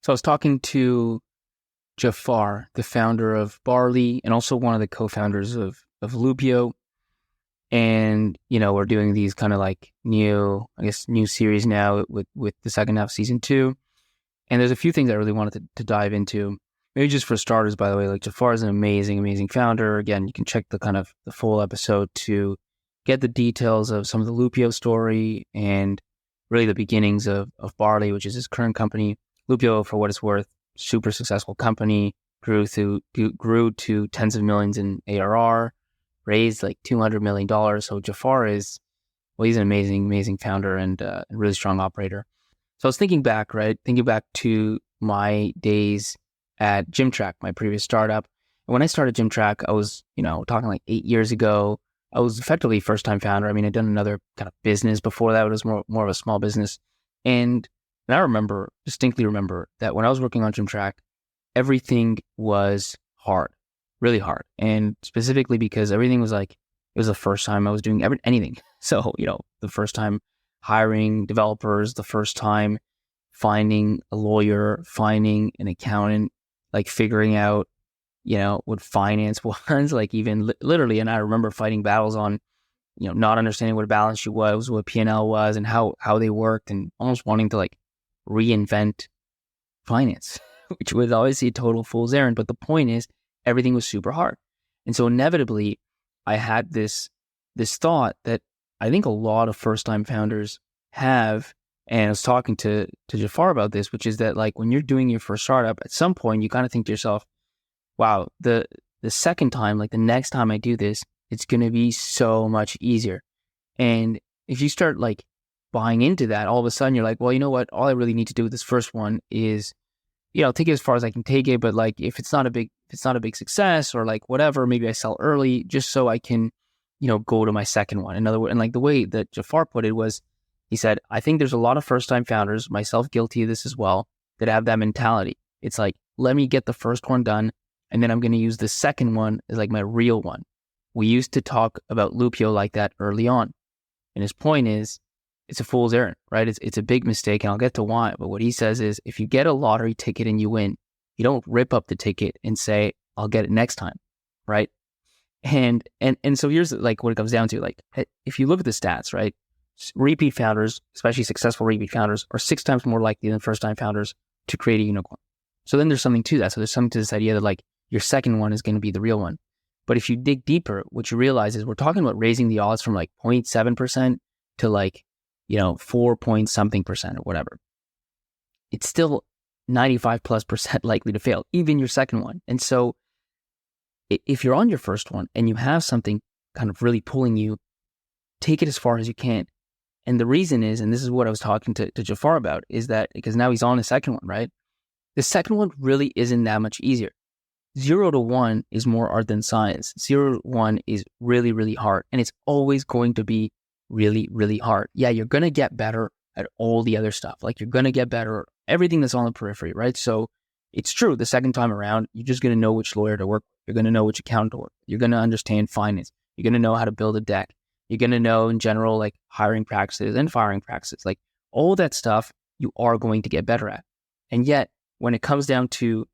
So I was talking to Jafar, the founder of Barley and also one of the co-founders of Loopio. And, we're doing these kind of like new series now with the second half of season 2. And there's a few things I really wanted to dive into. Maybe just for starters, by the way, like Jafar is an amazing, amazing founder. Again, you can check the full episode to get the details of some of the Loopio story and really the beginnings of Barley, which is his current company. Loopio, for what it's worth, super successful company, grew to tens of millions in ARR, raised like $200 million. So Jafar he's an amazing, amazing founder and a really strong operator. So I was thinking back to my days at GymTrack, my previous startup. And when I started GymTrack, I was, talking like 8 years ago. I was effectively first-time founder. I mean, I'd done another kind of business before that. It was more of a small business. And I distinctly remember that when I was working on GymTrack, everything was hard, really hard. And specifically because everything was like, it was the first time I was doing anything. So, the first time hiring developers, the first time finding a lawyer, finding an accountant, like figuring out, what finance was, like even literally. And I remember fighting battles on, not understanding what a balance sheet was, what P&L was, and how they worked, and almost wanting to like reinvent finance, which was obviously a total fool's errand. But the point is, everything was super hard. And so inevitably, I had this thought that I think a lot of first-time founders have, and I was talking to Jafar about this, which is that like when you're doing your first startup, at some point you kind of think to yourself, wow, the second time, like the next time I do this, it's going to be so much easier. And if you start like buying into that, all of a sudden you're like, well, you know what? All I really need to do with this first one is, take it as far as I can take it. But like, if it's not a big success or like whatever, maybe I sell early just so I can, go to my second one. In other words, and like the way that Jafar put it was, he said, I think there's a lot of first-time founders, myself guilty of this as well, that have that mentality. It's like, let me get the first one done, and then I'm going to use the second one as like my real one. We used to talk about Loopio like that early on. And his point is, it's a fool's errand, right? It's a big mistake, and I'll get to why. But what he says is, if you get a lottery ticket and you win, you don't rip up the ticket and say, I'll get it next time, right? And so here's like what it comes down to. Like, if you look at the stats, right? Repeat founders, especially successful repeat founders, are 6 times more likely than first-time founders to create a unicorn. So then there's something to that. So there's something to this idea that like your second one is going to be the real one. But if you dig deeper, what you realize is we're talking about raising the odds from like 0.7% to like, 4 point something percent or whatever. It's still 95+% likely to fail, even your second one. And so if you're on your first one and you have something kind of really pulling you, take it as far as you can. And the reason is, and this is what I was talking to Jafar about, is that because now he's on the second one, right? The second one really isn't that much easier. 0 to 1 is more art than science. 0 to 1 is really, really hard. And it's always going to be really, really hard. Yeah, you're going to get better at all the other stuff. Like you're going to get better at everything that's on the periphery, right? So it's true. The second time around, you're just going to know which lawyer to work with. You're going to know which accountant to work with. You're going to understand finance. You're going to know how to build a deck. You're going to know in general, like hiring practices and firing practices, like all that stuff you are going to get better at. And yet when it comes down to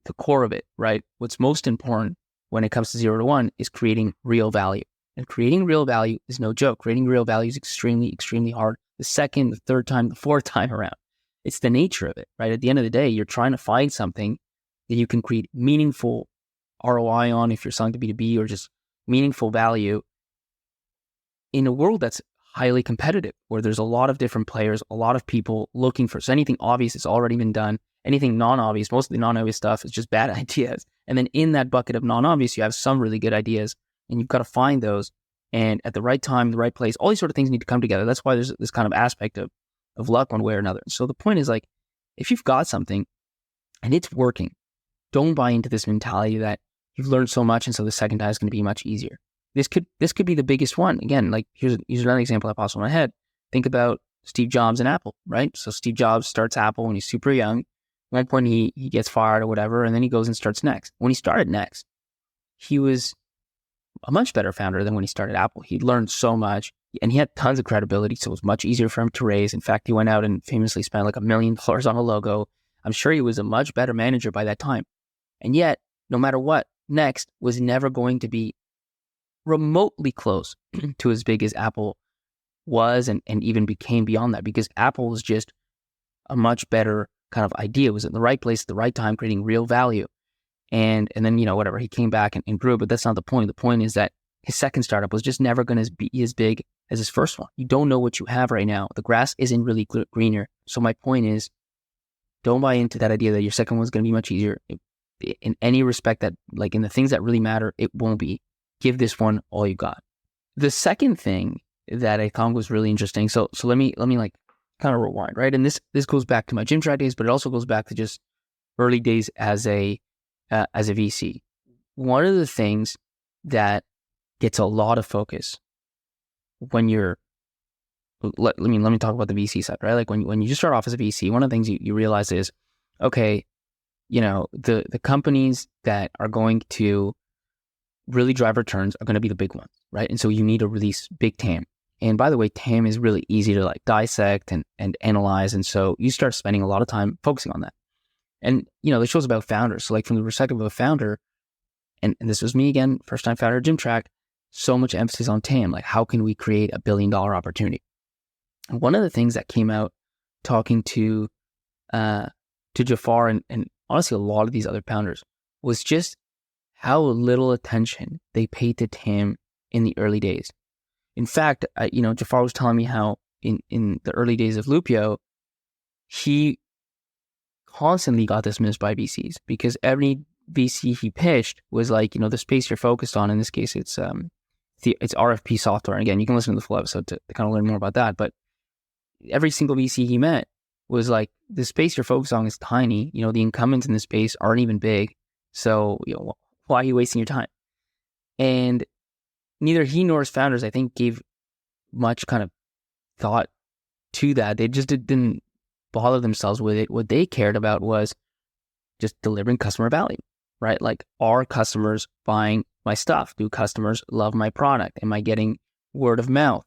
the core of it, right? What's most important when it comes to 0 to 1 is creating real value. And creating real value is no joke. Creating real value is extremely, extremely hard. The second, the third time, the fourth time around. It's the nature of it, right? At the end of the day, you're trying to find something that you can create meaningful ROI on if you're selling to B2B, or just meaningful value in a world that's highly competitive, where there's a lot of different players, a lot of people looking for. So anything obvious has already been done. Anything non-obvious, most of the non-obvious stuff is just bad ideas. And then in that bucket of non-obvious, you have some really good ideas, and you've got to find those. And at the right time, the right place, all these sort of things need to come together. That's why there's this kind of aspect of luck one way or another. So the point is, like, if you've got something and it's working, don't buy into this mentality that you've learned so much and so the second time is going to be much easier. This could be the biggest one. Again, like here's another example that pops in my head. Think about Steve Jobs and Apple, right? So Steve Jobs starts Apple when he's super young. At one point he gets fired or whatever, and then he goes and starts Next. When he started Next, he was a much better founder than when he started Apple. He learned so much, and he had tons of credibility, so it was much easier for him to raise. In fact, he went out and famously spent like $1 million on a logo. I'm sure he was a much better manager by that time. And yet, no matter what, Next was never going to be remotely close to as big as Apple was and even became beyond that, because Apple was just a much better kind of idea. It was in the right place at the right time, creating real value. And then, whatever, he came back and grew, but that's not the point. The point is that his second startup was just never going to be as big as his first one. You don't know what you have right now. The grass isn't really greener. So my point is, don't buy into that idea that your second one's going to be much easier. In any respect, that like in the things that really matter, it won't be. Give this one all you got. The second thing that I thought was really interesting. So let me like kind of rewind, right? And this goes back to my gym track days, but it also goes back to just early days as a VC. One of the things that gets a lot of focus when you're let me talk about the VC side, right? Like when you just start off as a VC, one of the things you realize is, okay, the companies that are going to really drive returns are going to be the big ones, right? And so you need to release big TAM. And by the way, TAM is really easy to like dissect and analyze. And so you start spending a lot of time focusing on that. And, the show's about founders. So like from the perspective of a founder, and this was me again, first time founder of Gym Track, so much emphasis on TAM. Like how can we create $1 billion opportunity? And one of the things that came out talking to Jafar and honestly a lot of these other founders was just how little attention they paid to TAM in the early days. In fact, Jafar was telling me how in the early days of Loopio, he constantly got dismissed by VCs because every VC he pitched was like, the space you're focused on. In this case, it's RFP software. And again, you can listen to the full episode to kind of learn more about that. But every single VC he met was like, the space you're focused on is tiny. The incumbents in the space aren't even big. So, why are you wasting your time? And neither he nor his founders, I think, gave much kind of thought to that. They just didn't bother themselves with it. What they cared about was just delivering customer value, right? Like, are customers buying my stuff? Do customers love my product? Am I getting word of mouth?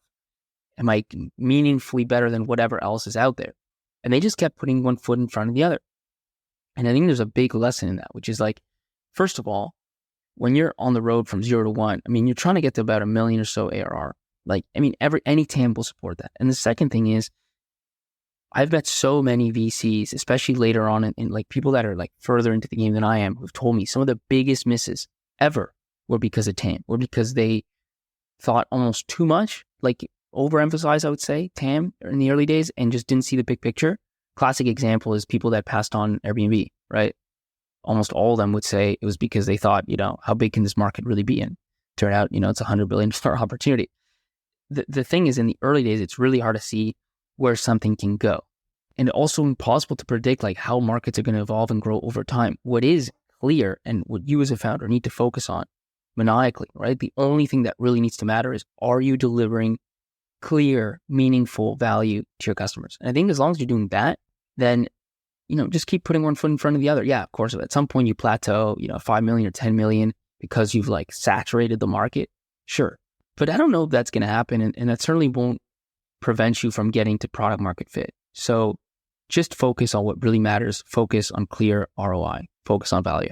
Am I meaningfully better than whatever else is out there? And they just kept putting one foot in front of the other. And I think there's a big lesson in that, which is like, first of all, when you're on the road from 0 to 1, you're trying to get to about 1 million or so ARR. Any TAM will support that. And the second thing is, I've met so many VCs, especially later on in like people that are like further into the game than I am, who've told me some of the biggest misses ever were because of TAM, or because they thought almost too much, like overemphasized, I would say, TAM in the early days and just didn't see the big picture. Classic example is people that passed on Airbnb, right? Almost all of them would say it was because they thought, how big can this market really be? And turn out, it's a $100 billion opportunity. The thing is, in the early days, it's really hard to see where something can go. And also impossible to predict like how markets are going to evolve and grow over time. What is clear and what you as a founder need to focus on maniacally, right? The only thing that really needs to matter is, are you delivering clear, meaningful value to your customers? And I think as long as you're doing that, then just keep putting one foot in front of the other. Yeah, of course, at some point you plateau, 5 million or 10 million because you've like saturated the market. Sure. But I don't know if that's going to happen. And that certainly won't prevent you from getting to product market fit. So just focus on what really matters. Focus on clear ROI. Focus on value.